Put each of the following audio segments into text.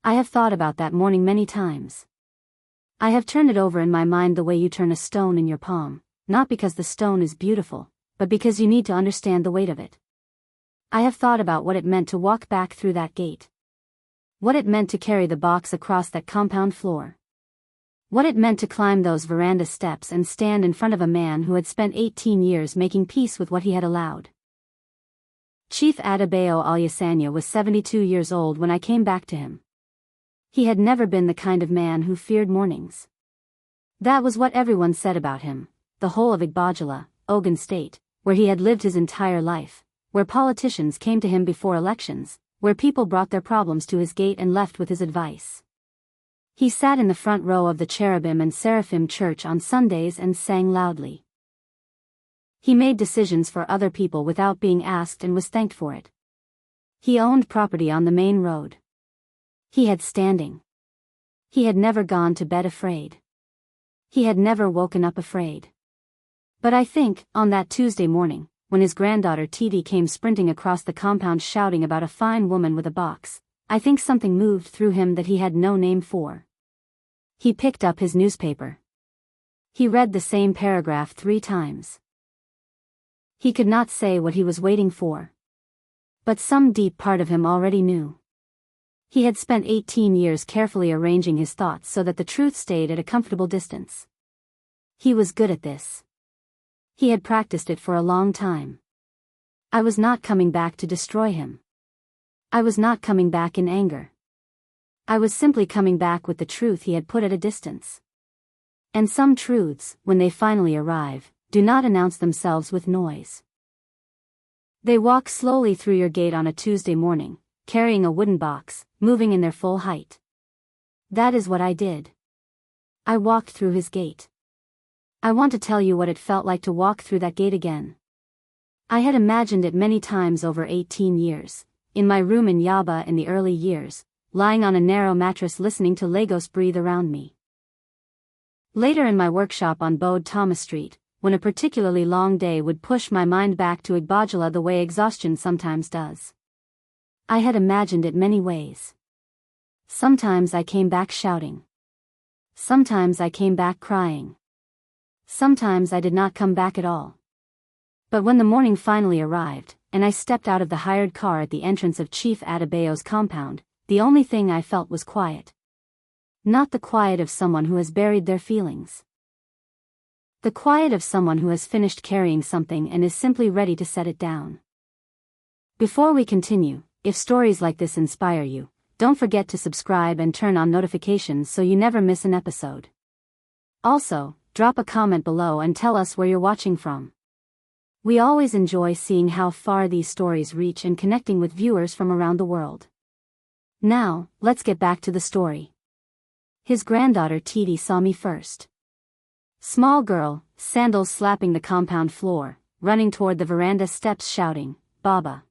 I have thought about that morning many times. I have turned it over in my mind the way you turn a stone in your palm, not because the stone is beautiful, but because you need to understand the weight of it. I have thought about what it meant to walk back through that gate. What it meant to carry the box across that compound floor. What it meant to climb those veranda steps and stand in front of a man who had spent 18 years making peace with what he had allowed. Chief Adebayo Olusanya was 72 years old when I came back to him. He had never been the kind of man who feared mornings. That was what everyone said about him, the whole of Igbogila, Ogun State, where he had lived his entire life, where politicians came to him before elections, where people brought their problems to his gate and left with his advice. He sat in the front row of the Cherubim and Seraphim church on Sundays and sang loudly. He made decisions for other people without being asked and was thanked for it. He owned property on the main road. He had standing. He had never gone to bed afraid. He had never woken up afraid. But I think, on that Tuesday morning, when his granddaughter Titi came sprinting across the compound shouting about a fine woman with a box, I think something moved through him that he had no name for. He picked up his newspaper. He read the same paragraph 3 times. He could not say what he was waiting for. But some deep part of him already knew. He had spent 18 years carefully arranging his thoughts so that the truth stayed at a comfortable distance. He was good at this. He had practiced it for a long time. I was not coming back to destroy him. I was not coming back in anger. I was simply coming back with the truth he had put at a distance. And some truths, when they finally arrive, do not announce themselves with noise. They walk slowly through your gate on a Tuesday morning, carrying a wooden box, moving in their full height. That is what I did. I walked through his gate. I want to tell you what it felt like to walk through that gate again. I had imagined it many times over 18 years, in my room in Yaba in the early years, lying on a narrow mattress listening to Lagos breathe around me. Later in my workshop on Bode Thomas Street, when a particularly long day would push my mind back to Igbogila the way exhaustion sometimes does. I had imagined it many ways. Sometimes I came back shouting. Sometimes I came back crying. Sometimes I did not come back at all. But when the morning finally arrived, and I stepped out of the hired car at the entrance of Chief Adebayo's compound, the only thing I felt was quiet. Not the quiet of someone who has buried their feelings. The quiet of someone who has finished carrying something and is simply ready to set it down. Before we continue, if stories like this inspire you, don't forget to subscribe and turn on notifications so you never miss an episode. Also, drop a comment below and tell us where you're watching from. We always enjoy seeing how far these stories reach and connecting with viewers from around the world. Now, let's get back to the story. His granddaughter Titi saw me first. Small girl, sandals slapping the compound floor, running toward the veranda steps shouting, "Baba!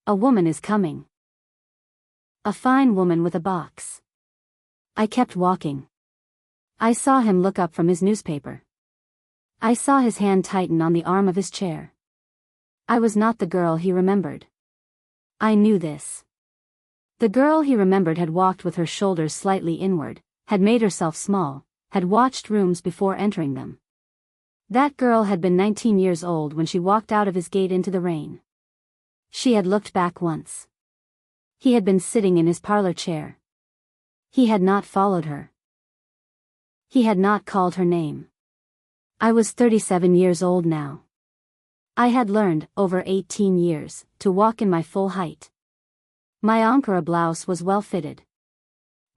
A woman is coming. A fine woman with a box." I kept walking. I saw him look up from his newspaper. I saw his hand tighten on the arm of his chair. I was not the girl he remembered. I knew this. The girl he remembered had walked with her shoulders slightly inward, had made herself small, had watched rooms before entering them. That girl had been 19 years old when she walked out of his gate into the rain. She had looked back once. He had been sitting in his parlor chair. He had not followed her. He had not called her name. I was 37 years old now. I had learned, over 18 years, to walk in my full height. My Ankara blouse was well fitted.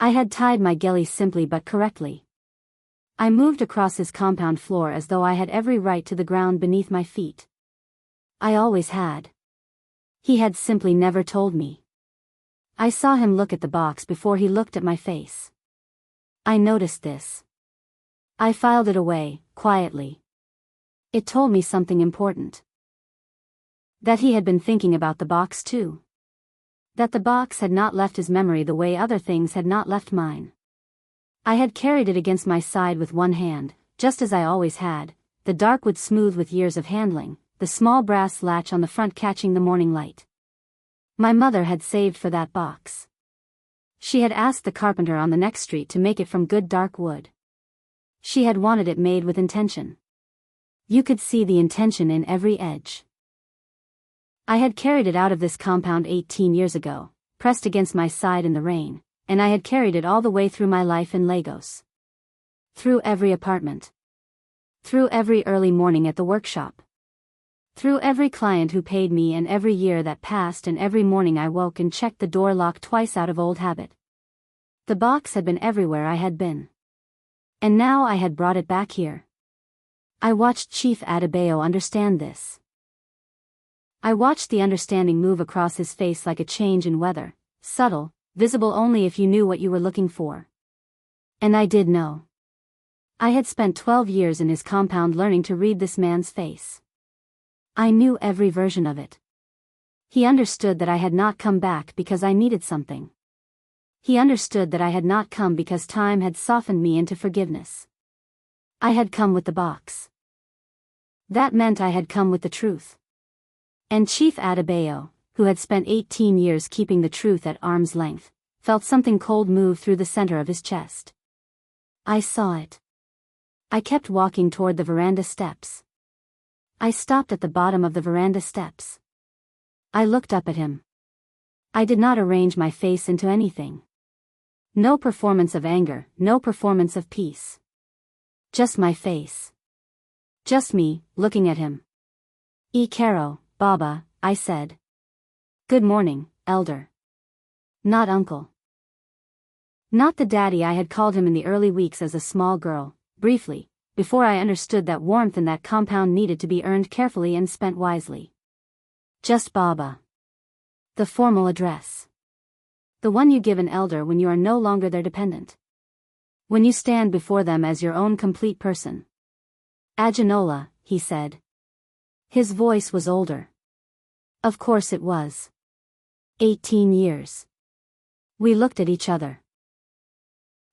I had tied my geli simply but correctly. I moved across his compound floor as though I had every right to the ground beneath my feet. I always had. He had simply never told me. I saw him look at the box before he looked at my face. I noticed this. I filed it away, quietly. It told me something important. That he had been thinking about the box too. That the box had not left his memory the way other things had not left mine. I had carried it against my side with one hand, just as I always had, the dark wood smooth with years of handling, the small brass latch on the front catching the morning light. My mother had saved for that box. She had asked the carpenter on the next street to make it from good dark wood. She had wanted it made with intention. You could see the intention in every edge. I had carried it out of this compound 18 years ago, pressed against my side in the rain, and I had carried it all the way through my life in Lagos. Through every apartment. Through every early morning at the workshop. Through every client who paid me and every year that passed and every morning I woke and checked the door lock twice out of old habit. The box had been everywhere I had been. And now I had brought it back here. I watched Chief Adebayo understand this. I watched the understanding move across his face like a change in weather, subtle, visible only if you knew what you were looking for. And I did know. I had spent 12 years in his compound learning to read this man's face. I knew every version of it. He understood that I had not come back because I needed something. He understood that I had not come because time had softened me into forgiveness. I had come with the box. That meant I had come with the truth. And Chief Adebayo, who had spent 18 years keeping the truth at arm's length, felt something cold move through the center of his chest. I saw it. I kept walking toward the veranda steps. I stopped at the bottom of the veranda steps. I looked up at him. I did not arrange my face into anything. No performance of anger, no performance of peace. Just my face. Just me, looking at him. Caro, Baba, I said. Good morning, elder. Not uncle. Not the daddy I had called him in the early weeks as a small girl, briefly, before I understood that warmth in that compound needed to be earned carefully and spent wisely. Just Baba. The formal address. The one you give an elder when you are no longer their dependent. When you stand before them as your own complete person. Adunola, he said. His voice was older. Of course it was. 18 years. We looked at each other.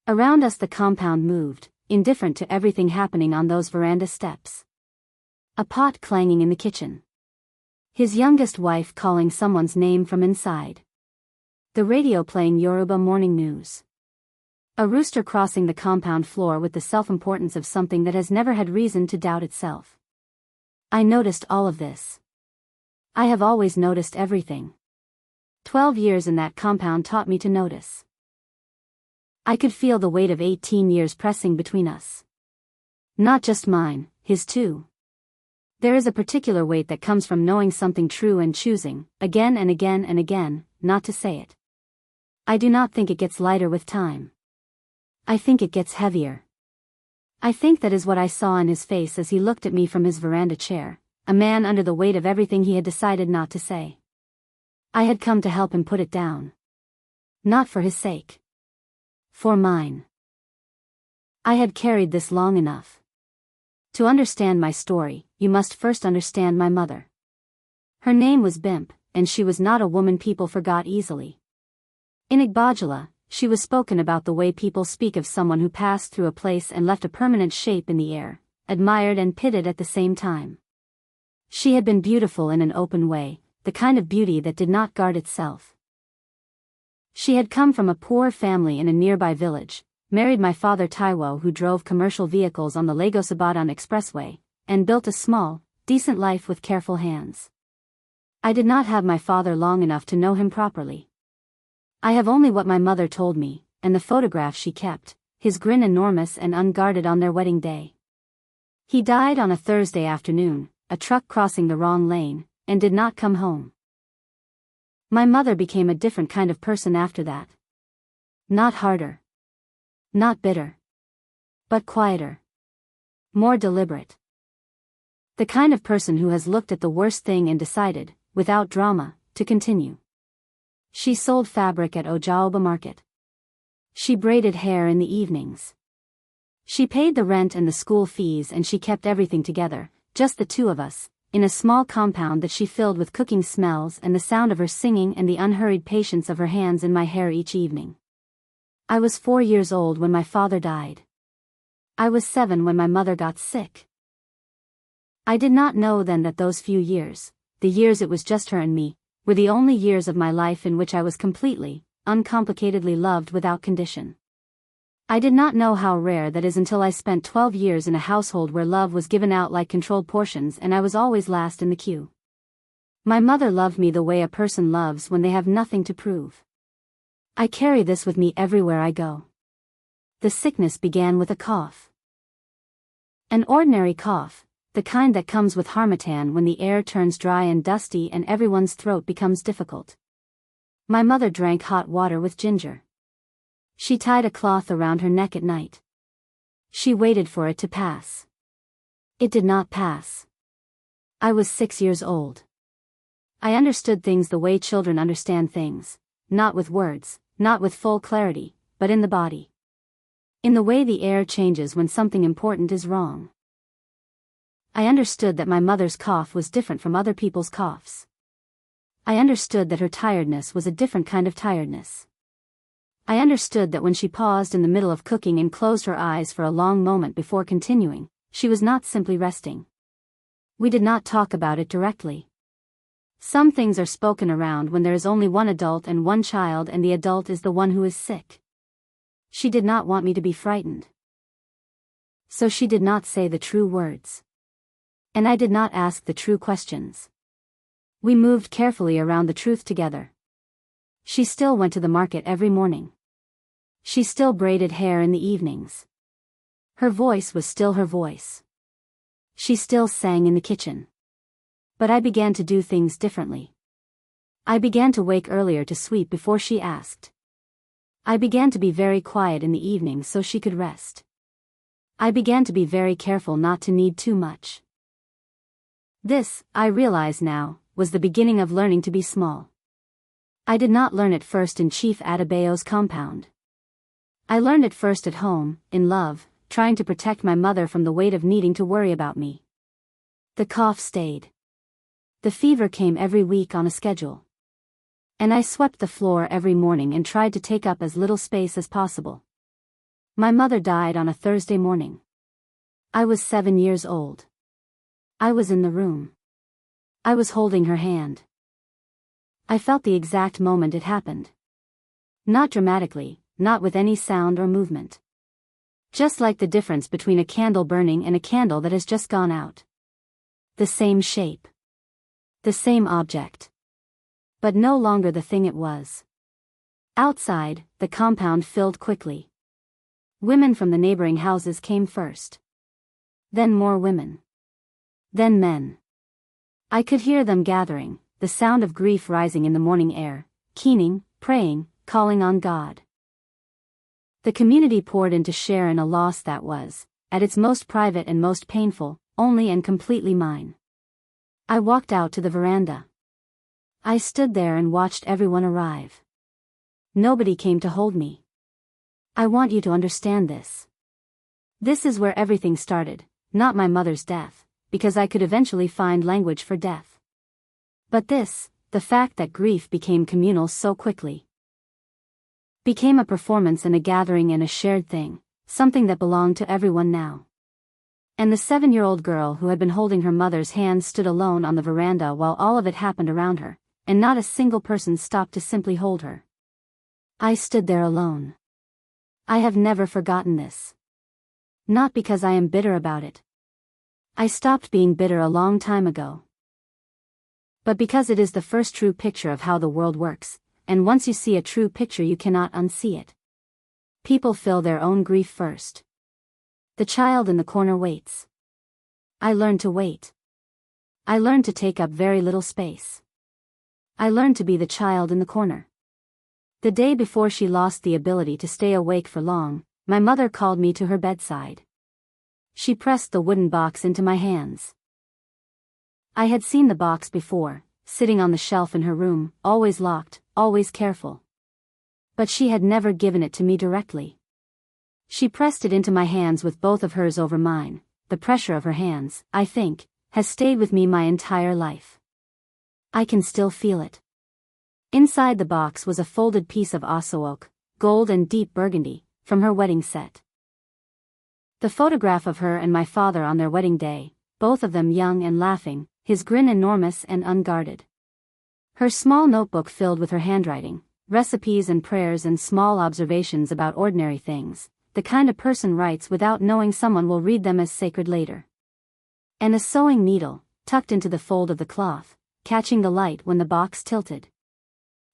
Around us the compound moved, indifferent to everything happening on those veranda steps. A pot clanging in the kitchen. His youngest wife calling someone's name from inside. The radio playing Yoruba morning news. A rooster crossing the compound floor with the self-importance of something that has never had reason to doubt itself. I noticed all of this. I have always noticed everything. 12 years in that compound taught me to notice. I could feel the weight of 18 years pressing between us. Not just mine, his too. There is a particular weight that comes from knowing something true and choosing, again and again and again, not to say it. I do not think it gets lighter with time. I think it gets heavier. I think that is what I saw in his face as he looked at me from his veranda chair, a man under the weight of everything he had decided not to say. I had come to help him put it down. Not for his sake. For mine. I had carried this long enough. To understand my story, you must first understand my mother. Her name was Bimpe, and she was not a woman people forgot easily. In Igbogila, she was spoken about the way people speak of someone who passed through a place and left a permanent shape in the air, admired and pitied at the same time. She had been beautiful in an open way, the kind of beauty that did not guard itself. She had come from a poor family in a nearby village, married my father Taiwo who drove commercial vehicles on the Lagos-Ibadan Expressway, and built a small, decent life with careful hands. I did not have my father long enough to know him properly. I have only what my mother told me, and the photograph she kept, his grin enormous and unguarded on their wedding day. He died on a Thursday afternoon, a truck crossing the wrong lane, and did not come home. My mother became a different kind of person after that. Not harder. Not bitter. But quieter. More deliberate. The kind of person who has looked at the worst thing and decided, without drama, to continue. She sold fabric at Ojaoba Market. She braided hair in the evenings. She paid the rent and the school fees and she kept everything together, just the two of us, in a small compound that she filled with cooking smells and the sound of her singing and the unhurried patience of her hands in my hair each evening. I was 4 years old when my father died. I was 7 when my mother got sick. I did not know then that those few years, the years it was just her and me, were the only years of my life in which I was completely, uncomplicatedly loved without condition. I did not know how rare that is until I spent 12 years in a household where love was given out like controlled portions and I was always last in the queue. My mother loved me the way a person loves when they have nothing to prove. I carry this with me everywhere I go. The sickness began with a cough. An ordinary cough, the kind that comes with harmattan when the air turns dry and dusty and everyone's throat becomes difficult. My mother drank hot water with ginger. She tied a cloth around her neck at night. She waited for it to pass. It did not pass. I was 6 years old. I understood things the way children understand things, not with words, not with full clarity, but in the body. In the way the air changes when something important is wrong. I understood that my mother's cough was different from other people's coughs. I understood that her tiredness was a different kind of tiredness. I understood that when she paused in the middle of cooking and closed her eyes for a long moment before continuing, she was not simply resting. We did not talk about it directly. Some things are spoken around when there is only one adult and one child and the adult is the one who is sick. She did not want me to be frightened. So she did not say the true words. And I did not ask the true questions. We moved carefully around the truth together. She still went to the market every morning. She still braided hair in the evenings. Her voice was still her voice. She still sang in the kitchen. But I began to do things differently. I began to wake earlier to sweep before she asked. I began to be very quiet in the evening so she could rest. I began to be very careful not to need too much. This, I realize now, was the beginning of learning to be small. I did not learn it first in Chief Adebayo's compound. I learned it first at home, in love, trying to protect my mother from the weight of needing to worry about me. The cough stayed. The fever came every week on a schedule. And I swept the floor every morning and tried to take up as little space as possible. My mother died on a Thursday morning. I was 7 years old. I was in the room. I was holding her hand. I felt the exact moment it happened. Not dramatically, not with any sound or movement. Just like the difference between a candle burning and a candle that has just gone out. The same shape. The same object. But no longer the thing it was. Outside, the compound filled quickly. Women from the neighboring houses came first. Then more women. Then men. I could hear them gathering, the sound of grief rising in the morning air, keening, praying, calling on God. The community poured in to share in a loss that was, at its most private and most painful, only and completely mine. I walked out to the veranda. I stood there and watched everyone arrive. Nobody came to hold me. I want you to understand this. This is where everything started, not my mother's death, because I could eventually find language for death. But this, the fact that grief became communal so quickly. Became a performance and a gathering and a shared thing, something that belonged to everyone now. And the 7-year-old girl who had been holding her mother's hand stood alone on the veranda while all of it happened around her, and not a single person stopped to simply hold her. I stood there alone. I have never forgotten this. Not because I am bitter about it. I stopped being bitter a long time ago. But because it is the first true picture of how the world works, and once you see a true picture you cannot unsee it. People feel their own grief first. The child in the corner waits. I learned to wait. I learned to take up very little space. I learned to be the child in the corner. The day before she lost the ability to stay awake for long, my mother called me to her bedside. She pressed the wooden box into my hands. I had seen the box before, sitting on the shelf in her room, always locked, always careful. But she had never given it to me directly. She pressed it into my hands with both of hers over mine. The pressure of her hands, I think, has stayed with me my entire life. I can still feel it. Inside the box was a folded piece of aso-oke, gold and deep burgundy, from her wedding set. The photograph of her and my father on their wedding day, both of them young and laughing, his grin enormous and unguarded. Her small notebook filled with her handwriting, recipes and prayers and small observations about ordinary things, the kind a person writes without knowing someone will read them as sacred later. And a sewing needle, tucked into the fold of the cloth, catching the light when the box tilted.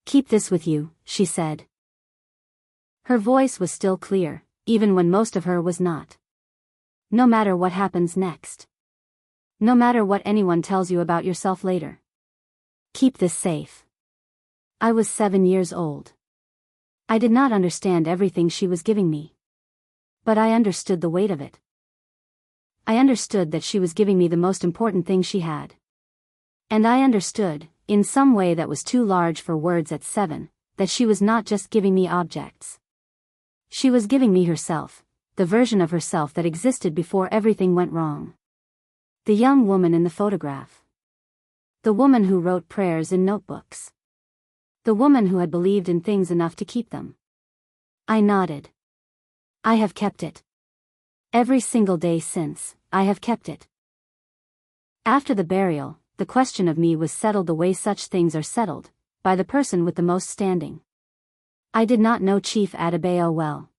"Keep this with you," she said. Her voice was still clear, even when most of her was not. "No matter what happens next. No matter what anyone tells you about yourself later. Keep this safe." I was 7 years old. I did not understand everything she was giving me. But I understood the weight of it. I understood that she was giving me the most important thing she had. And I understood, in some way that was too large for words at 7, that she was not just giving me objects. She was giving me herself, the version of herself that existed before everything went wrong. The young woman in the photograph. The woman who wrote prayers in notebooks. The woman who had believed in things enough to keep them. I nodded. I have kept it. Every single day since, I have kept it. After the burial, the question of me was settled the way such things are settled, by the person with the most standing. I did not know Chief Adebayo well.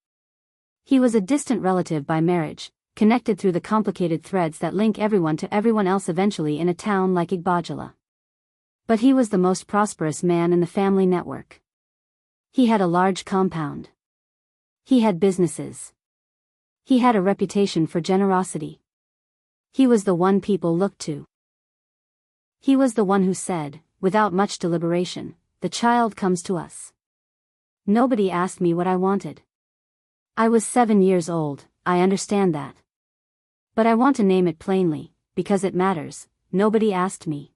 He was a distant relative by marriage, connected through the complicated threads that link everyone to everyone else eventually in a town like Igbogila. But he was the most prosperous man in the family network. He had a large compound. He had businesses. He had a reputation for generosity. He was the one people looked to. He was the one who said, without much deliberation, "The child comes to us." Nobody asked me what I wanted. I was 7 years old, I understand that. But I want to name it plainly, because it matters. Nobody asked me.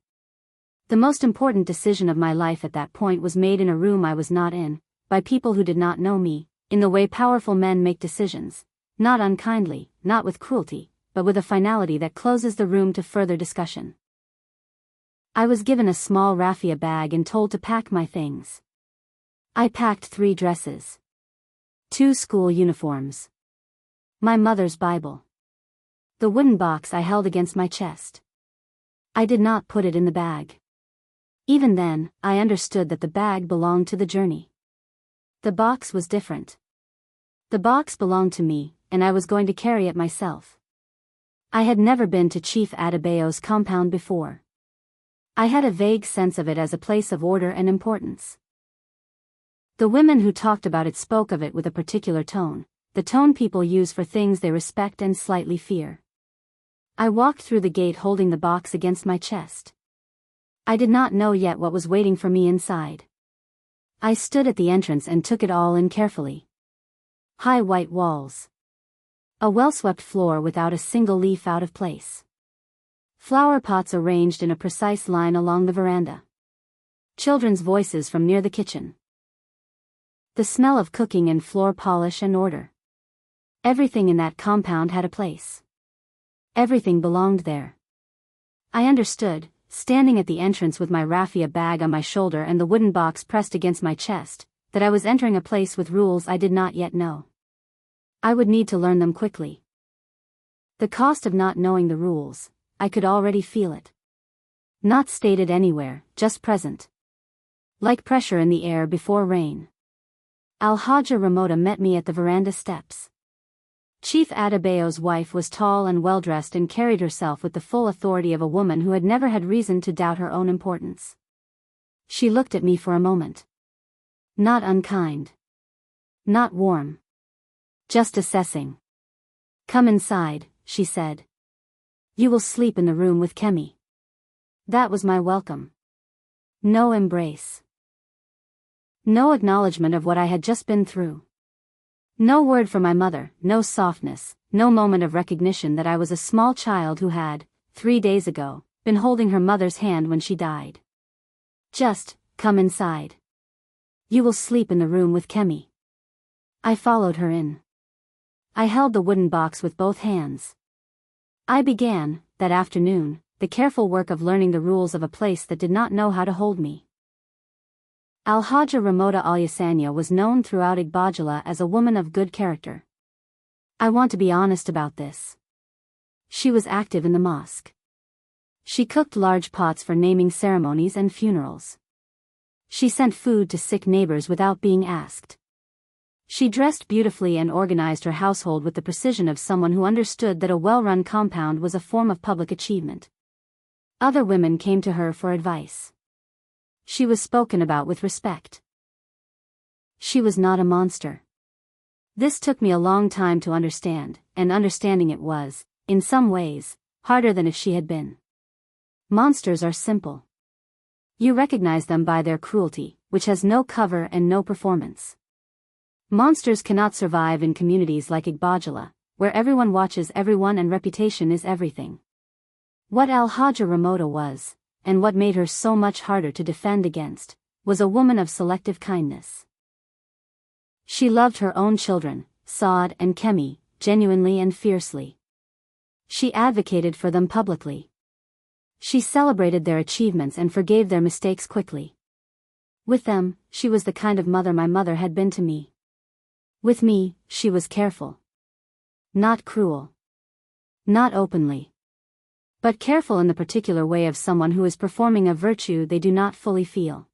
The most important decision of my life at that point was made in a room I was not in, by people who did not know me, in the way powerful men make decisions, not unkindly, not with cruelty, but with a finality that closes the room to further discussion. I was given a small raffia bag and told to pack my things. I packed 3 dresses. 2 school uniforms. My mother's Bible. The wooden box I held against my chest. I did not put it in the bag. Even then, I understood that the bag belonged to the journey. The box was different. The box belonged to me, and I was going to carry it myself. I had never been to Chief Adebayo's compound before. I had a vague sense of it as a place of order and importance. The women who talked about it spoke of it with a particular tone, the tone people use for things they respect and slightly fear. I walked through the gate holding the box against my chest. I did not know yet what was waiting for me inside. I stood at the entrance and took it all in carefully. High white walls. A well-swept floor without a single leaf out of place. Flower pots arranged in a precise line along the veranda. Children's voices from near the kitchen. The smell of cooking and floor polish and order. Everything in that compound had a place. Everything belonged there. I understood, standing at the entrance with my raffia bag on my shoulder and the wooden box pressed against my chest, that I was entering a place with rules I did not yet know. I would need to learn them quickly. The cost of not knowing the rules, I could already feel it. Not stated anywhere, just present. Like pressure in the air before rain. Al-Hajja Ramota met me at the veranda steps. Chief Adebayo's wife was tall and well-dressed and carried herself with the full authority of a woman who had never had reason to doubt her own importance. She looked at me for a moment. Not unkind. Not warm. Just assessing. "Come inside," she said. "You will sleep in the room with Kemi." That was my welcome. No embrace. No acknowledgement of what I had just been through. No word from my mother, no softness, no moment of recognition that I was a small child who had, 3 days ago, been holding her mother's hand when she died. Just, "Come inside. You will sleep in the room with Kemi." I followed her in. I held the wooden box with both hands. I began, that afternoon, the careful work of learning the rules of a place that did not know how to hold me. Al-Hajja Ramota Olusanya was known throughout Igbogila as a woman of good character. I want to be honest about this. She was active in the mosque. She cooked large pots for naming ceremonies and funerals. She sent food to sick neighbors without being asked. She dressed beautifully and organized her household with the precision of someone who understood that a well-run compound was a form of public achievement. Other women came to her for advice. She was spoken about with respect. She was not a monster. This took me a long time to understand, and understanding it was, in some ways, harder than if she had been. Monsters are simple. You recognize them by their cruelty, which has no cover and no performance. Monsters cannot survive in communities like Igbogila, where everyone watches everyone and reputation is everything. What Al-Haja Ramota was, and what made her so much harder to defend against, was a woman of selective kindness. She loved her own children, Saad and Kemi, genuinely and fiercely. She advocated for them publicly. She celebrated their achievements and forgave their mistakes quickly. With them, she was the kind of mother my mother had been to me. With me, she was careful. Not cruel. Not openly. But careful in the particular way of someone who is performing a virtue they do not fully feel.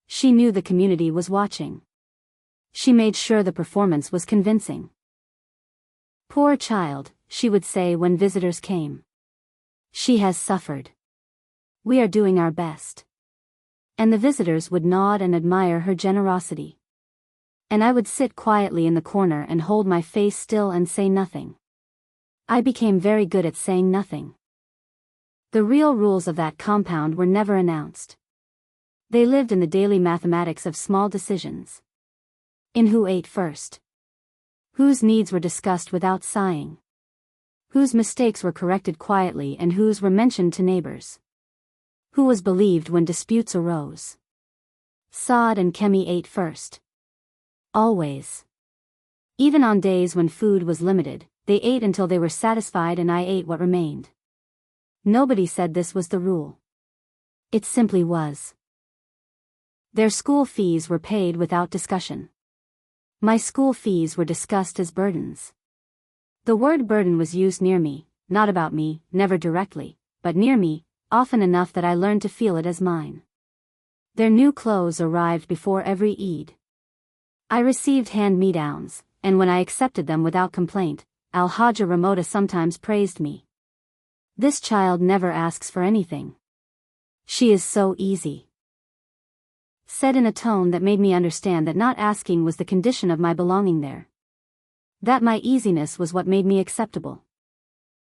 She knew the community was watching. She made sure the performance was convincing. Poor child, she would say when visitors came. She has suffered. We are doing our best. And the visitors would nod and admire her generosity. And I would sit quietly in the corner and hold my face still and say nothing. I became very good at saying nothing. The real rules of that compound were never announced. They lived in the daily mathematics of small decisions. In who ate first. Whose needs were discussed without sighing. Whose mistakes were corrected quietly and whose were mentioned to neighbors. Who was believed when disputes arose. Saad and Kemi ate first. Always. Even on days when food was limited, they ate until they were satisfied and I ate what remained. Nobody said this was the rule. It simply was. Their school fees were paid without discussion. My school fees were discussed as burdens. The word burden was used near me, not about me, never directly, but near me, often enough that I learned to feel it as mine. Their new clothes arrived before every Eid. I received hand-me-downs, and when I accepted them without complaint, Al-Haja Ramota sometimes praised me. This child never asks for anything. She is so easy. Said in a tone that made me understand that not asking was the condition of my belonging there. That my easiness was what made me acceptable.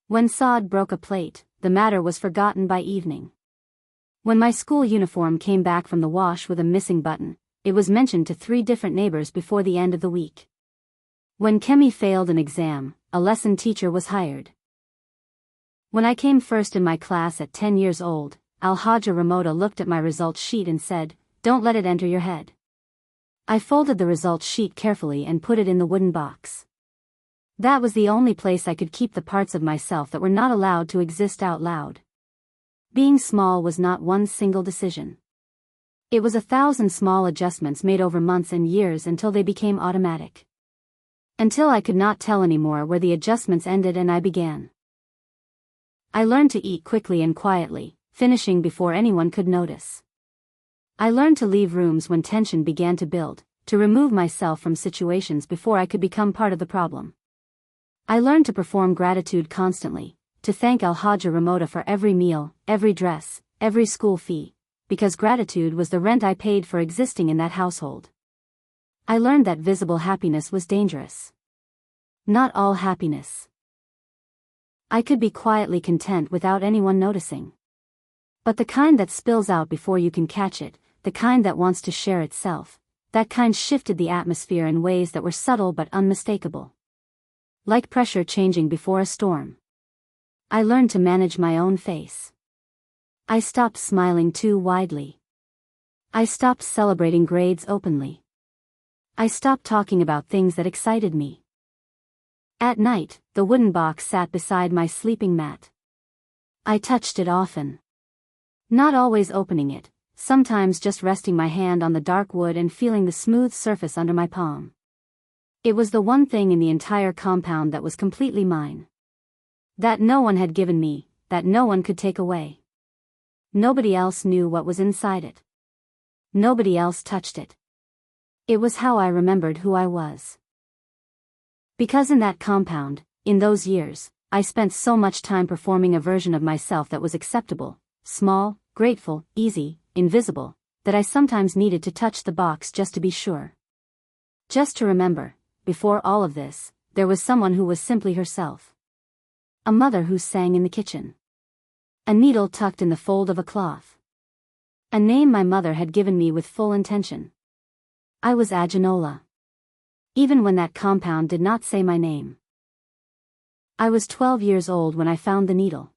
When Saad broke a plate, the matter was forgotten by evening. When my school uniform came back from the wash with a missing button, it was mentioned to 3 different neighbors before the end of the week. When Kemi failed an exam, a lesson teacher was hired. When I came first in my class at 10 years old, Al-Haja Ramota looked at my results sheet and said, "Don't let it enter your head." I folded the results sheet carefully and put it in the wooden box. That was the only place I could keep the parts of myself that were not allowed to exist out loud. Being small was not one single decision. It was 1,000 small adjustments made over months and years until they became automatic. Until I could not tell anymore where the adjustments ended and I began. I learned to eat quickly and quietly, finishing before anyone could notice. I learned to leave rooms when tension began to build, to remove myself from situations before I could become part of the problem. I learned to perform gratitude constantly, to thank Al-Haja Ramota for every meal, every dress, every school fee, because gratitude was the rent I paid for existing in that household. I learned that visible happiness was dangerous. Not all happiness. I could be quietly content without anyone noticing. But the kind that spills out before you can catch it, the kind that wants to share itself, that kind shifted the atmosphere in ways that were subtle but unmistakable. Like pressure changing before a storm. I learned to manage my own face. I stopped smiling too widely. I stopped celebrating grades openly. I stopped talking about things that excited me. At night, the wooden box sat beside my sleeping mat. I touched it often. Not always opening it, sometimes just resting my hand on the dark wood and feeling the smooth surface under my palm. It was the one thing in the entire compound that was completely mine. That no one had given me, that no one could take away. Nobody else knew what was inside it. Nobody else touched it. It was how I remembered who I was. Because in that compound, in those years, I spent so much time performing a version of myself that was acceptable, small, grateful, easy, invisible, that I sometimes needed to touch the box just to be sure. Just to remember, before all of this, there was someone who was simply herself. A mother who sang in the kitchen. A needle tucked in the fold of a cloth. A name my mother had given me with full intention. I was Adunola. Even when that compound did not say my name. I was 12 years old when I found the needle.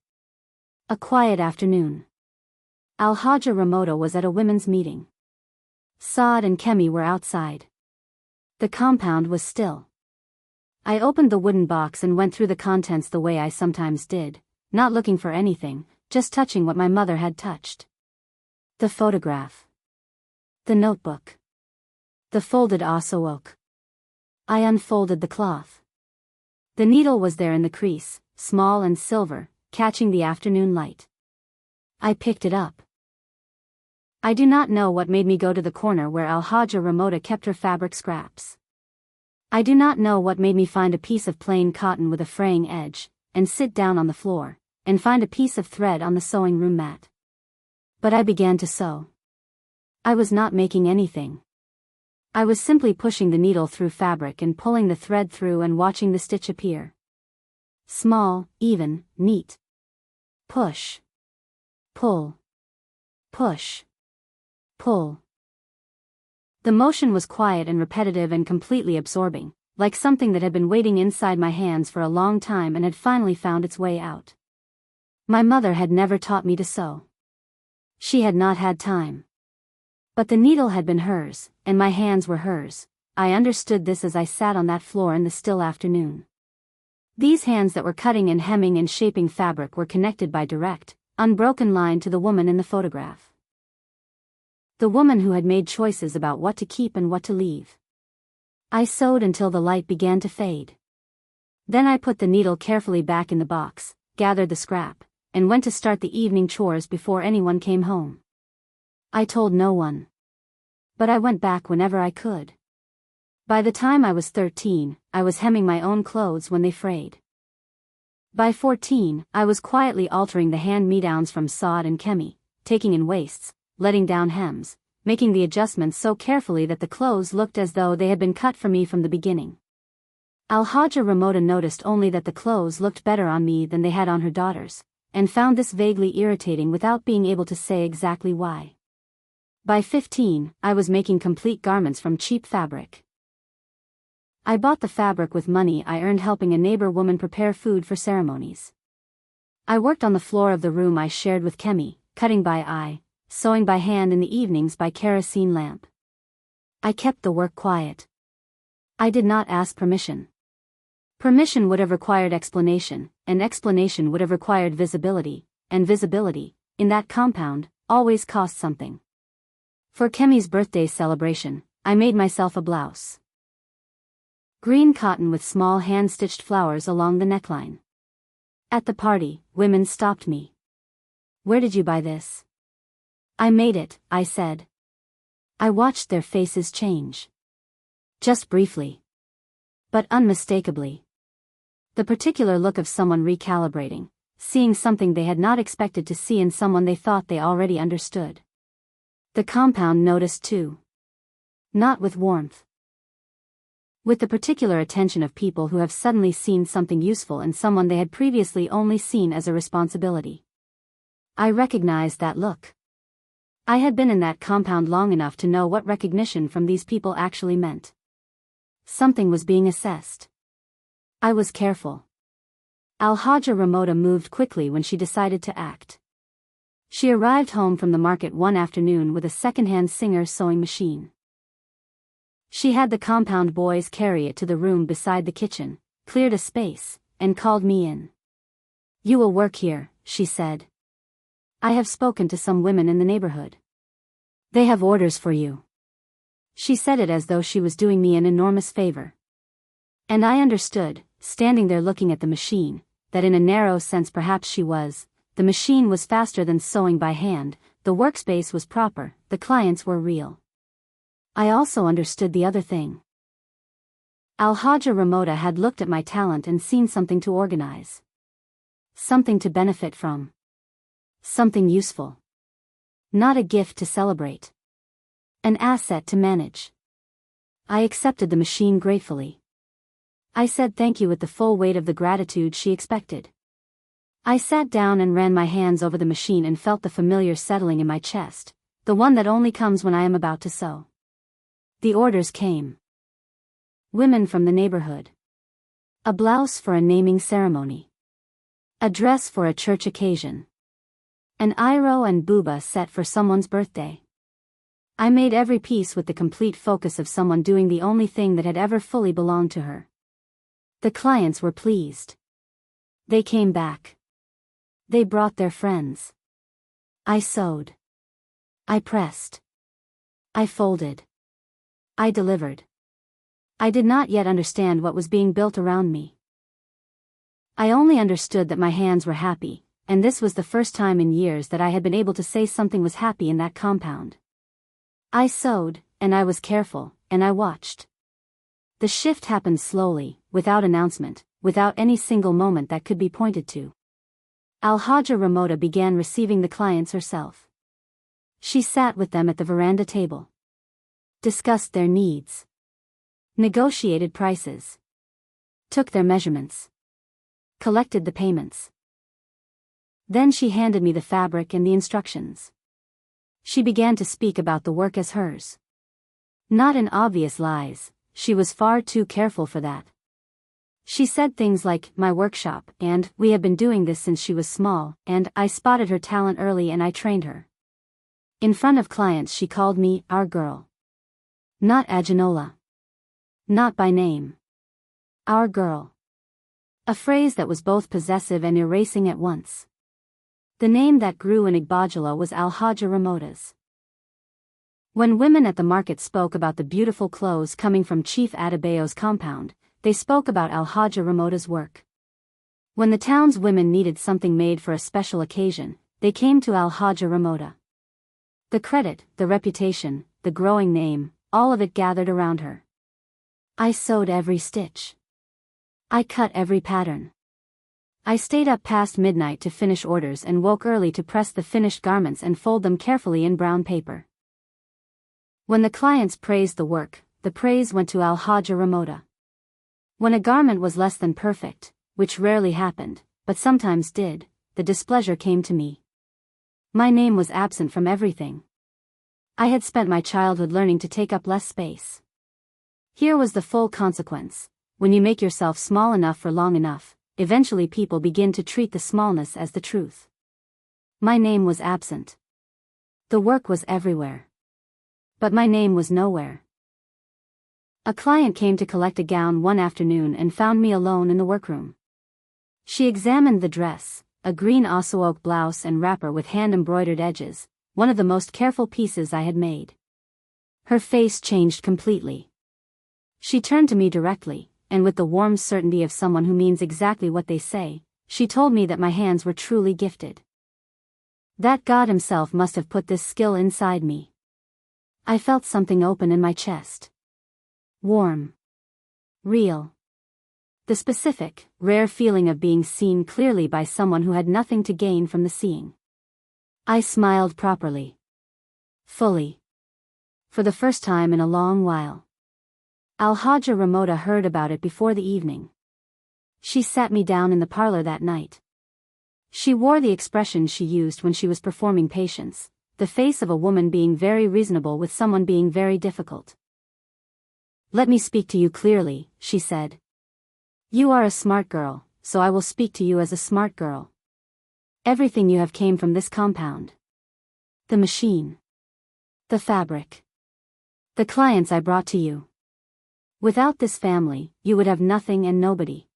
A quiet afternoon. Al-Haja Ramoda was at a women's meeting. Saad and Kemi were outside. The compound was still. I opened the wooden box and went through the contents the way I sometimes did, not looking for anything, just touching what my mother had touched. The photograph. The notebook. The folded aso-oke. I unfolded the cloth. The needle was there in the crease, small and silver, catching the afternoon light. I picked it up. I do not know what made me go to the corner where Al-Haja Ramoda kept her fabric scraps. I do not know what made me find a piece of plain cotton with a fraying edge, and sit down on the floor, and find a piece of thread on the sewing room mat. But I began to sew. I was not making anything. I was simply pushing the needle through fabric and pulling the thread through and watching the stitch appear. Small, even, neat. Push. Pull. Push. Pull. The motion was quiet and repetitive and completely absorbing, like something that had been waiting inside my hands for a long time and had finally found its way out. My mother had never taught me to sew. She had not had time. But the needle had been hers, and my hands were hers. I understood this as I sat on that floor in the still afternoon. These hands that were cutting and hemming and shaping fabric were connected by direct, unbroken line to the woman in the photograph. The woman who had made choices about what to keep and what to leave. I sewed until the light began to fade. Then I put the needle carefully back in the box, gathered the scrap, and went to start the evening chores before anyone came home. I told no one. But I went back whenever I could. By the time I was 13, I was hemming my own clothes when they frayed. By 14, I was quietly altering the hand-me-downs from Saad and Kemi, taking in waists, letting down hems, making the adjustments so carefully that the clothes looked as though they had been cut for me from the beginning. Al-Haja Ramoda noticed only that the clothes looked better on me than they had on her daughters, and found this vaguely irritating without being able to say exactly why. By 15, I was making complete garments from cheap fabric. I bought the fabric with money I earned helping a neighbor woman prepare food for ceremonies. I worked on the floor of the room I shared with Kemi, cutting by eye, sewing by hand in the evenings by kerosene lamp. I kept the work quiet. I did not ask permission. Permission would have required explanation, and explanation would have required visibility, and visibility, in that compound, always cost something. For Kemi's birthday celebration, I made myself a blouse. Green cotton with small hand-stitched flowers along the neckline. At the party, women stopped me. "Where did you buy this?" "I made it," I said. I watched their faces change. Just briefly. But unmistakably. The particular look of someone recalibrating, seeing something they had not expected to see in someone they thought they already understood. The compound noticed too. Not with warmth. With the particular attention of people who have suddenly seen something useful in someone they had previously only seen as a responsibility. I recognized that look. I had been in that compound long enough to know what recognition from these people actually meant. Something was being assessed. I was careful. Al-Haja Ramoda moved quickly when she decided to act. She arrived home from the market one afternoon with a second-hand Singer sewing machine. She had the compound boys carry it to the room beside the kitchen, cleared a space, and called me in. "You will work here," she said. "I have spoken to some women in the neighborhood. They have orders for you." She said it as though she was doing me an enormous favor. And I understood, standing there looking at the machine, that in a narrow sense perhaps she was, the machine was faster than sewing by hand, the workspace was proper, the clients were real. I also understood the other thing. Al-Hajja Ramota had looked at my talent and seen something to organize. Something to benefit from. Something useful. Not a gift to celebrate. An asset to manage. I accepted the machine gratefully. I said thank you with the full weight of the gratitude she expected. I sat down and ran my hands over the machine and felt the familiar settling in my chest, the one that only comes when I am about to sew. The orders came. Women from the neighborhood. A blouse for a naming ceremony. A dress for a church occasion. An iro and buba set for someone's birthday. I made every piece with the complete focus of someone doing the only thing that had ever fully belonged to her. The clients were pleased. They came back. They brought their friends. I sewed. I pressed. I folded. I delivered. I did not yet understand what was being built around me. I only understood that my hands were happy, and this was the first time in years that I had been able to say something was happy in that compound. I sewed, and I was careful, and I watched. The shift happened slowly, without announcement, without any single moment that could be pointed to. Al-Hajja Ramota began receiving the clients herself. She sat with them at the veranda table. Discussed their needs. Negotiated prices. Took their measurements. Collected the payments. Then she handed me the fabric and the instructions. She began to speak about the work as hers. Not in obvious lies, she was far too careful for that. She said things like, my workshop, and, we have been doing this since she was small, and, I spotted her talent early and I trained her. In front of clients she called me, our girl. Not Adunola. Not by name. Our girl. A phrase that was both possessive and erasing at once. The name that grew in Igbogila was Al-Hajja Ramota's. When women at the market spoke about the beautiful clothes coming from Chief Adebayo's compound, they spoke about Al-Hajja Ramota's work. When the town's women needed something made for a special occasion, they came to Al-Hajja Ramota. The credit, the reputation, the growing name, all of it gathered around her. I sewed every stitch. I cut every pattern. I stayed up past midnight to finish orders and woke early to press the finished garments and fold them carefully in brown paper. When the clients praised the work, the praise went to Al-Hajja Ramota. When a garment was less than perfect, which rarely happened, but sometimes did, the displeasure came to me. My name was absent from everything. I had spent my childhood learning to take up less space. Here was the full consequence. When you make yourself small enough for long enough, eventually people begin to treat the smallness as the truth. My name was absent. The work was everywhere. But my name was nowhere. A client came to collect a gown one afternoon and found me alone in the workroom. She examined the dress, a green aso-oke blouse and wrapper with hand-embroidered edges, one of the most careful pieces I had made. Her face changed completely. She turned to me directly, and with the warm certainty of someone who means exactly what they say, she told me that my hands were truly gifted. That God himself must have put this skill inside me. I felt something open in my chest. Warm. Real. The specific, rare feeling of being seen clearly by someone who had nothing to gain from the seeing. I smiled properly. Fully. For the first time in a long while. Al-Hajja Ramota heard about it before the evening. She sat me down in the parlor that night. She wore the expression she used when she was performing patience, the face of a woman being very reasonable with someone being very difficult. Let me speak to you clearly, she said. You are a smart girl, so I will speak to you as a smart girl. Everything you have came from this compound. The machine. The fabric. The clients I brought to you. Without this family, you would have nothing and nobody.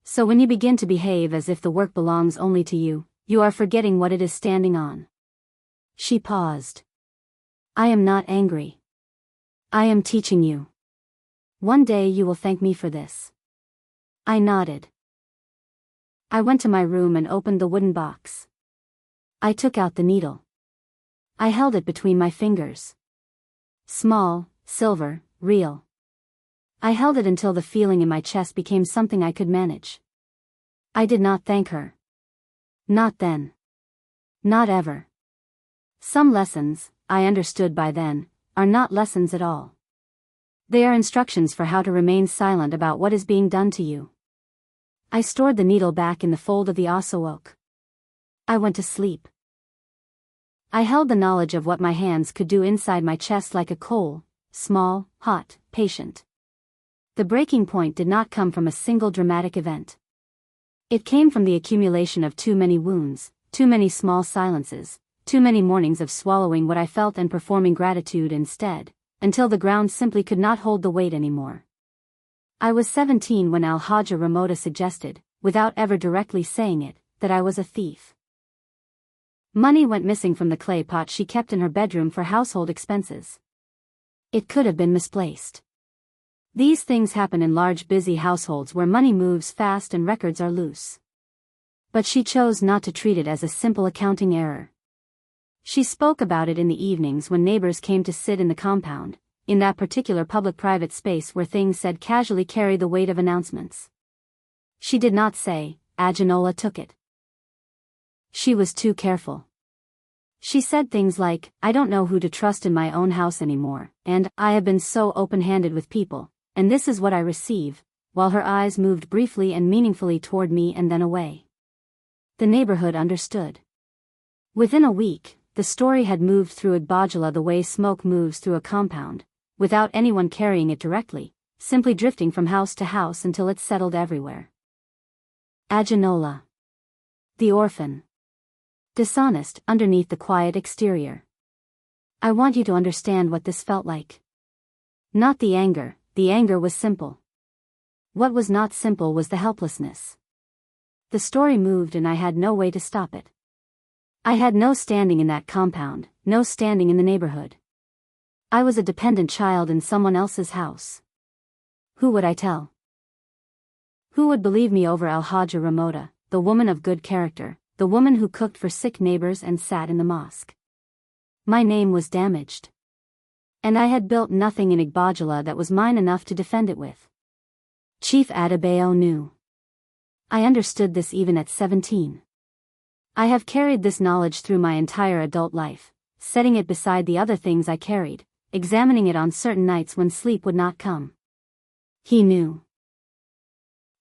So when you begin to behave as if the work belongs only to you, you are forgetting what it is standing on. She paused. I am not angry. I am teaching you. One day you will thank me for this. I nodded. I went to my room and opened the wooden box. I took out the needle. I held it between my fingers. Small, silver, real. I held it until the feeling in my chest became something I could manage. I did not thank her. Not then. Not ever. Some lessons, I understood by then, are not lessons at all. They are instructions for how to remain silent about what is being done to you. I stored the needle back in the fold of the aso-oke. I went to sleep. I held the knowledge of what my hands could do inside my chest like a coal, small, hot, patient. The breaking point did not come from a single dramatic event. It came from the accumulation of too many wounds, too many small silences, too many mornings of swallowing what I felt and performing gratitude instead, until the ground simply could not hold the weight anymore. I was 17 when Al-Hajja Ramota suggested, without ever directly saying it, that I was a thief. Money went missing from the clay pot she kept in her bedroom for household expenses. It could have been misplaced. These things happen in large busy households where money moves fast and records are loose. But she chose not to treat it as a simple accounting error. She spoke about it in the evenings when neighbors came to sit in the compound, in that particular public-private space where things said casually carry the weight of announcements. She did not say, Adunola took it. She was too careful. She said things like, I don't know who to trust in my own house anymore, and I have been so open-handed with people, and this is what I receive, while her eyes moved briefly and meaningfully toward me and then away. The neighborhood understood. Within a week, the story had moved through Igbogila the way smoke moves through a compound, without anyone carrying it directly, simply drifting from house to house until it settled everywhere. Adunola. The orphan. Dishonest underneath the quiet exterior. I want you to understand what this felt like. Not the anger was simple. What was not simple was the helplessness. The story moved and I had no way to stop it. I had no standing in that compound, no standing in the neighborhood. I was a dependent child in someone else's house. Who would I tell? Who would believe me over Al-Hajja Ramota, the woman of good character, the woman who cooked for sick neighbors and sat in the mosque? My name was damaged. And I had built nothing in Igbogila that was mine enough to defend it with. Chief Adebayo knew. I understood this even at 17. I have carried this knowledge through my entire adult life, setting it beside the other things I carried, examining it on certain nights when sleep would not come. He knew.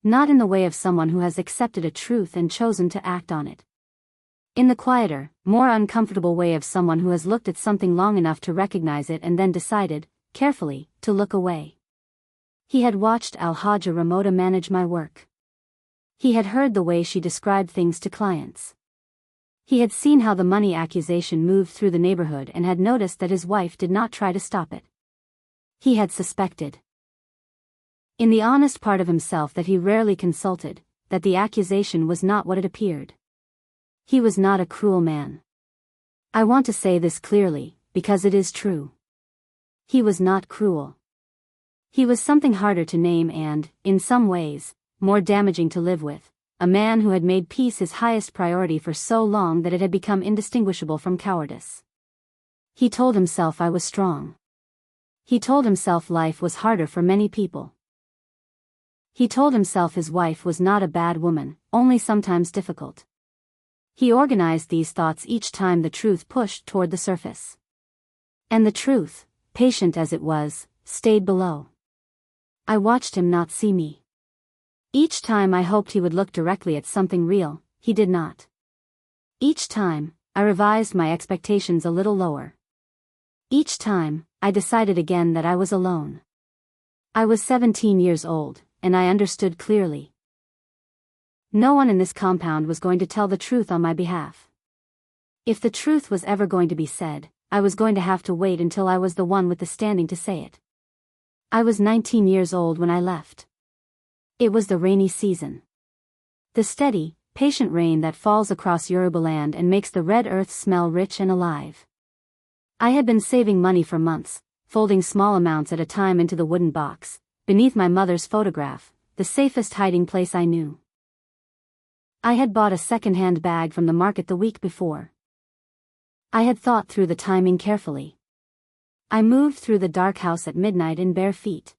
Not in the way of someone who has accepted a truth and chosen to act on it. In the quieter, more uncomfortable way of someone who has looked at something long enough to recognize it and then decided, carefully, to look away. He had watched Al-Hajja Ramota manage my work. He had heard the way she described things to clients. He had seen how the money accusation moved through the neighborhood and had noticed that his wife did not try to stop it. He had suspected, in the honest part of himself that he rarely consulted, that the accusation was not what it appeared. He was not a cruel man. I want to say this clearly, because it is true. He was not cruel. He was something harder to name and, in some ways, more damaging to live with. A man who had made peace his highest priority for so long that it had become indistinguishable from cowardice. He told himself I was strong. He told himself life was harder for many people. He told himself his wife was not a bad woman, only sometimes difficult. He organized these thoughts each time the truth pushed toward the surface. And the truth, patient as it was, stayed below. I watched him not see me. Each time I hoped he would look directly at something real, he did not. Each time, I revised my expectations a little lower. Each time, I decided again that I was alone. I was 17 years old, and I understood clearly. No one in this compound was going to tell the truth on my behalf. If the truth was ever going to be said, I was going to have to wait until I was the one with the standing to say it. I was 19 years old when I left. It was the rainy season. The steady, patient rain that falls across Yorubaland and makes the red earth smell rich and alive. I had been saving money for months, folding small amounts at a time into the wooden box, beneath my mother's photograph, the safest hiding place I knew. I had bought a second-hand bag from the market the week before. I had thought through the timing carefully. I moved through the dark house at midnight in bare feet.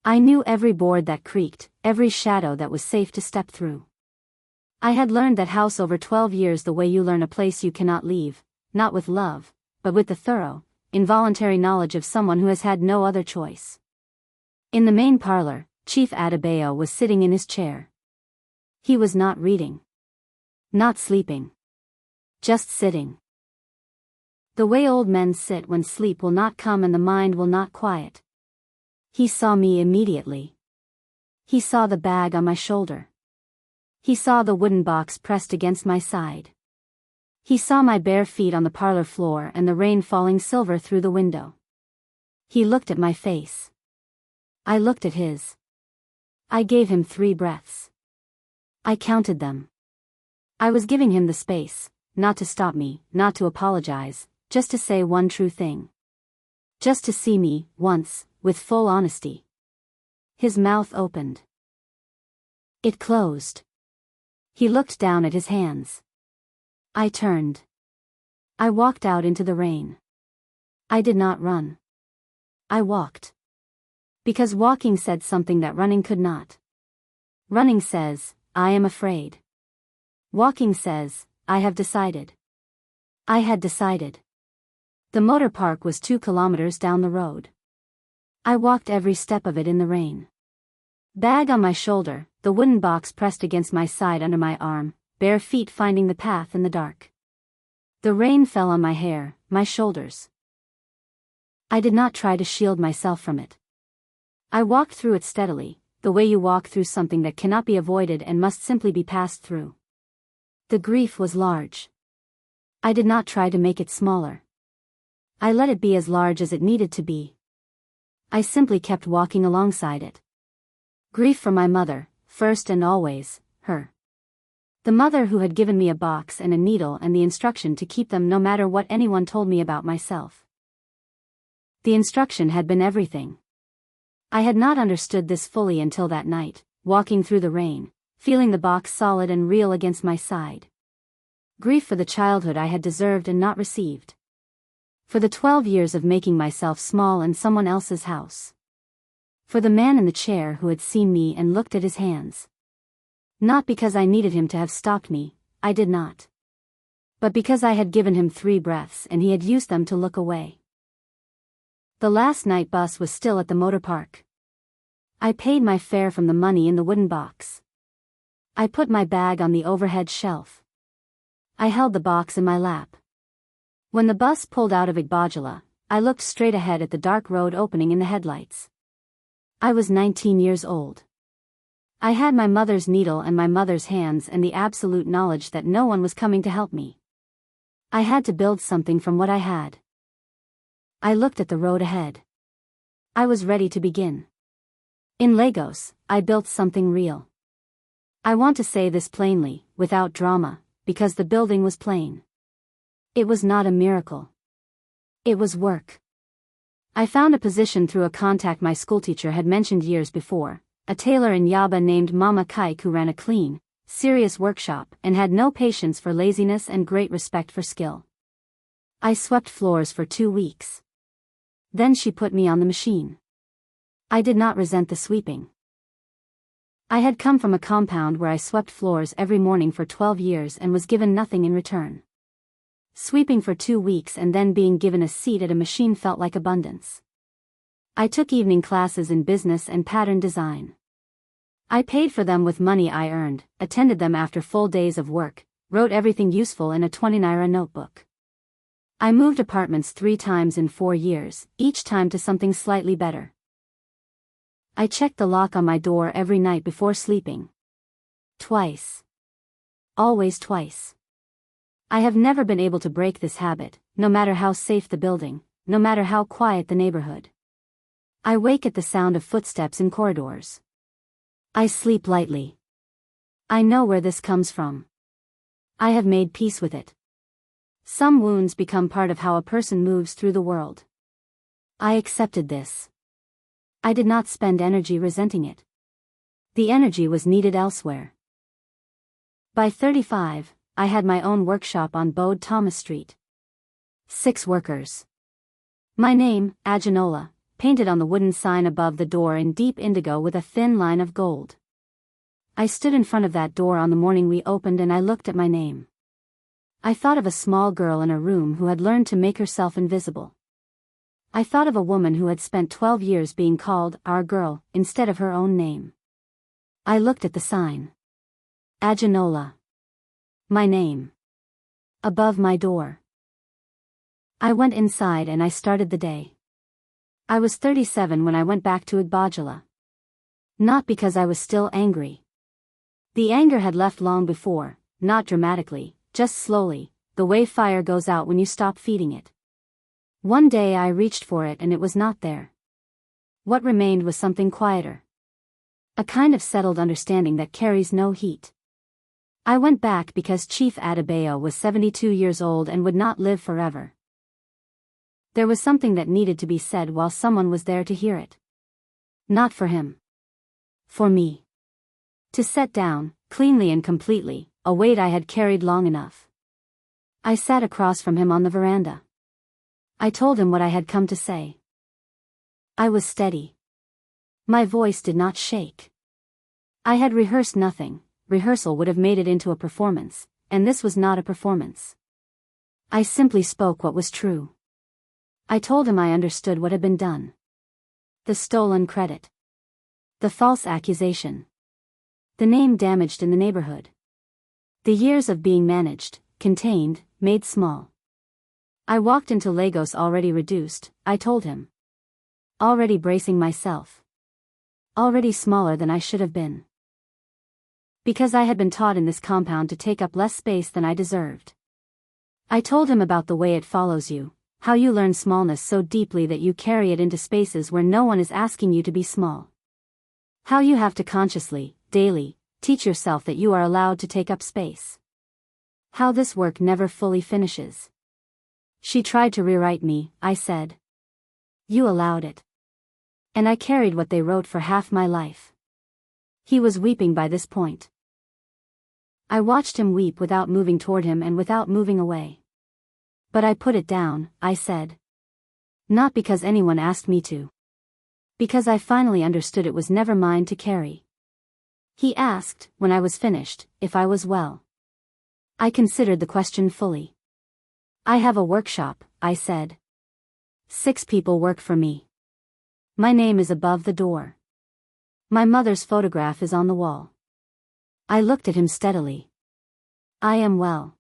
I knew every board that creaked, every shadow that was safe to step through. I had learned that house over 12 years the way you learn a place you cannot leave, not with love, but with the thorough, involuntary knowledge of someone who has had no other choice. In the main parlor, Chief Adebayo was sitting in his chair. He was not reading. Not sleeping. Just sitting. The way old men sit when sleep will not come and the mind will not quiet. He saw me immediately. He saw the bag on my shoulder. He saw the wooden box pressed against my side. He saw my bare feet on the parlor floor and the rain falling silver through the window. He looked at my face. I looked at his. I gave him 3 breaths. I counted them. I was giving him the space, not to stop me, not to apologize, just to say one true thing. Just to see me, once, with full honesty. His mouth opened. It closed. He looked down at his hands. I turned. I walked out into the rain. I did not run. I walked. Because walking said something that running could not. Running says, I am afraid. Walking says, I have decided. I had decided. The motor park was 2 kilometers down the road. I walked every step of it in the rain. Bag on my shoulder, the wooden box pressed against my side under my arm, bare feet finding the path in the dark. The rain fell on my hair, my shoulders. I did not try to shield myself from it. I walked through it steadily, the way you walk through something that cannot be avoided and must simply be passed through. The grief was large. I did not try to make it smaller. I let it be as large as it needed to be. I simply kept walking alongside it. Grief for my mother, first and always, her. The mother who had given me a box and a needle and the instruction to keep them no matter what anyone told me about myself. The instruction had been everything. I had not understood this fully until that night, walking through the rain, feeling the box solid and real against my side. Grief for the childhood I had deserved and not received. For the 12 years of making myself small in someone else's house. For the man in the chair who had seen me and looked at his hands. Not because I needed him to have stopped me, I did not. But because I had given him 3 breaths and he had used them to look away. The last night bus was still at the motor park. I paid my fare from the money in the wooden box. I put my bag on the overhead shelf. I held the box in my lap. When the bus pulled out of Igbogila, I looked straight ahead at the dark road opening in the headlights. I was 19 years old. I had my mother's needle and my mother's hands and the absolute knowledge that no one was coming to help me. I had to build something from what I had. I looked at the road ahead. I was ready to begin. In Lagos, I built something real. I want to say this plainly, without drama, because the building was plain. It was not a miracle. It was work. I found a position through a contact my schoolteacher had mentioned years before, a tailor in Yaba named Mama Kike who ran a clean, serious workshop and had no patience for laziness and great respect for skill. I swept floors for 2 weeks. Then she put me on the machine. I did not resent the sweeping. I had come from a compound where I swept floors every morning for 12 years and was given nothing in return. Sweeping for 2 weeks and then being given a seat at a machine felt like abundance. I took evening classes in business and pattern design. I paid for them with money I earned, attended them after full days of work, wrote everything useful in a 20 naira notebook. I moved apartments 3 times in 4 years, each time to something slightly better. I checked the lock on my door every night before sleeping. Twice. Always twice. I have never been able to break this habit, no matter how safe the building, no matter how quiet the neighborhood. I wake at the sound of footsteps in corridors. I sleep lightly. I know where this comes from. I have made peace with it. Some wounds become part of how a person moves through the world. I accepted this. I did not spend energy resenting it. The energy was needed elsewhere. By 35, I had my own workshop on Bode Thomas Street. 6 workers. My name, Adunola, painted on the wooden sign above the door in deep indigo with a thin line of gold. I stood in front of that door on the morning we opened and I looked at my name. I thought of a small girl in a room who had learned to make herself invisible. I thought of a woman who had spent 12 years being called our girl instead of her own name. I looked at the sign. Adunola. My name. Above my door. I went inside and I started the day. I was 37 when I went back to Igbogila. Not because I was still angry. The anger had left long before, not dramatically, just slowly, the way fire goes out when you stop feeding it. One day I reached for it and it was not there. What remained was something quieter. A kind of settled understanding that carries no heat. I went back because Chief Adebayo was 72 years old and would not live forever. There was something that needed to be said while someone was there to hear it. Not for him. For me. To set down, cleanly and completely, a weight I had carried long enough. I sat across from him on the veranda. I told him what I had come to say. I was steady. My voice did not shake. I had rehearsed nothing. Rehearsal would have made it into a performance, and this was not a performance. I simply spoke what was true. I told him I understood what had been done. The stolen credit. The false accusation. The name damaged in the neighborhood. The years of being managed, contained, made small. I walked into Lagos already reduced, I told him. Already bracing myself. Already smaller than I should have been. Because I had been taught in this compound to take up less space than I deserved. I told him about the way it follows you, how you learn smallness so deeply that you carry it into spaces where no one is asking you to be small. How you have to consciously, daily, teach yourself that you are allowed to take up space. How this work never fully finishes. She tried to rewrite me, I said. You allowed it. And I carried what they wrote for half my life. He was weeping by this point. I watched him weep without moving toward him and without moving away. But I put it down, I said. Not because anyone asked me to. Because I finally understood it was never mine to carry. He asked, when I was finished, if I was well. I considered the question fully. I have a workshop, I said. 6 people work for me. My name is above the door. My mother's photograph is on the wall. I looked at him steadily. I am well.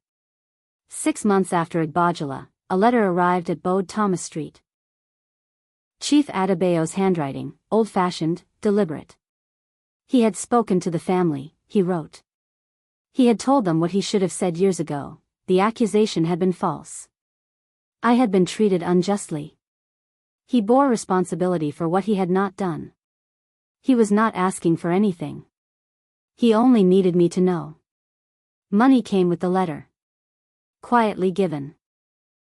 6 months after Igbogila, a letter arrived at Bode Thomas Street. Chief Adebayo's handwriting, old-fashioned, deliberate. He had spoken to the family, he wrote. He had told them what he should have said years ago. The accusation had been false. I had been treated unjustly. He bore responsibility for what he had not done. He was not asking for anything. He only needed me to know. Money came with the letter. Quietly given.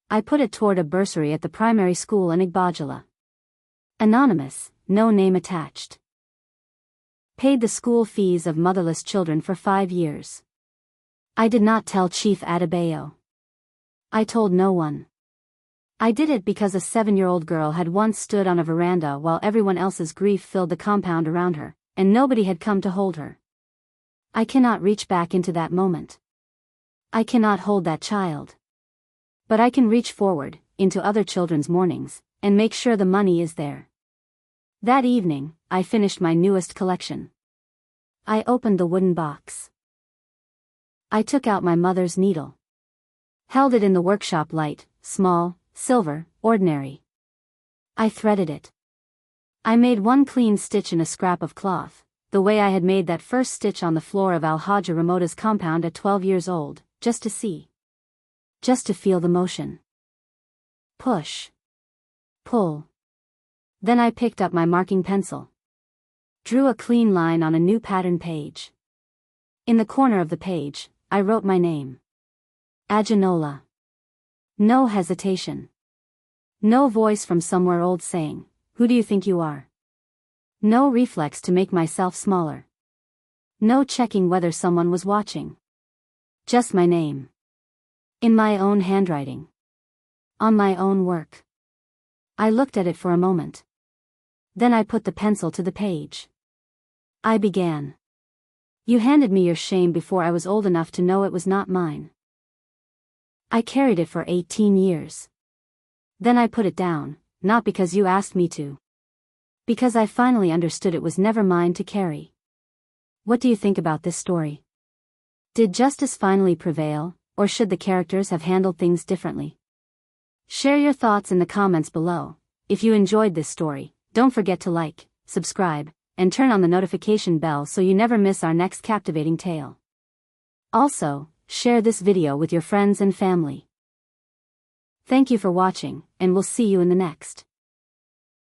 I put it toward a bursary at the primary school in Igbogila. Anonymous, no name attached. Paid the school fees of motherless children for 5 years. I did not tell Chief Adebayo. I told no one. I did it because a 7-year-old girl had once stood on a veranda while everyone else's grief filled the compound around her, and nobody had come to hold her. I cannot reach back into that moment. I cannot hold that child. But I can reach forward, into other children's mornings, and make sure the money is there. That evening, I finished my newest collection. I opened the wooden box. I took out my mother's needle. Held it in the workshop light, small, silver, ordinary. I threaded it. I made one clean stitch in a scrap of cloth, the way I had made that first stitch on the floor of Al-Hajja Ramoda's compound at 12 years old, just to see. Just to feel the motion. Push. Pull. Then I picked up my marking pencil. Drew a clean line on a new pattern page. In the corner of the page, I wrote my name. Adunola. No hesitation. No voice from somewhere old saying, "Who do you think you are?" No reflex to make myself smaller. No checking whether someone was watching. Just my name. In my own handwriting. On my own work. I looked at it for a moment. Then I put the pencil to the page. I began. You handed me your shame before I was old enough to know it was not mine. I carried it for 18 years. Then I put it down, not because you asked me to. Because I finally understood it was never mine to carry. What do you think about this story? Did justice finally prevail, or should the characters have handled things differently? Share your thoughts in the comments below. If you enjoyed this story, don't forget to like, subscribe, and turn on the notification bell so you never miss our next captivating tale. Also, share this video with your friends and family. Thank you for watching, and we'll see you in the next.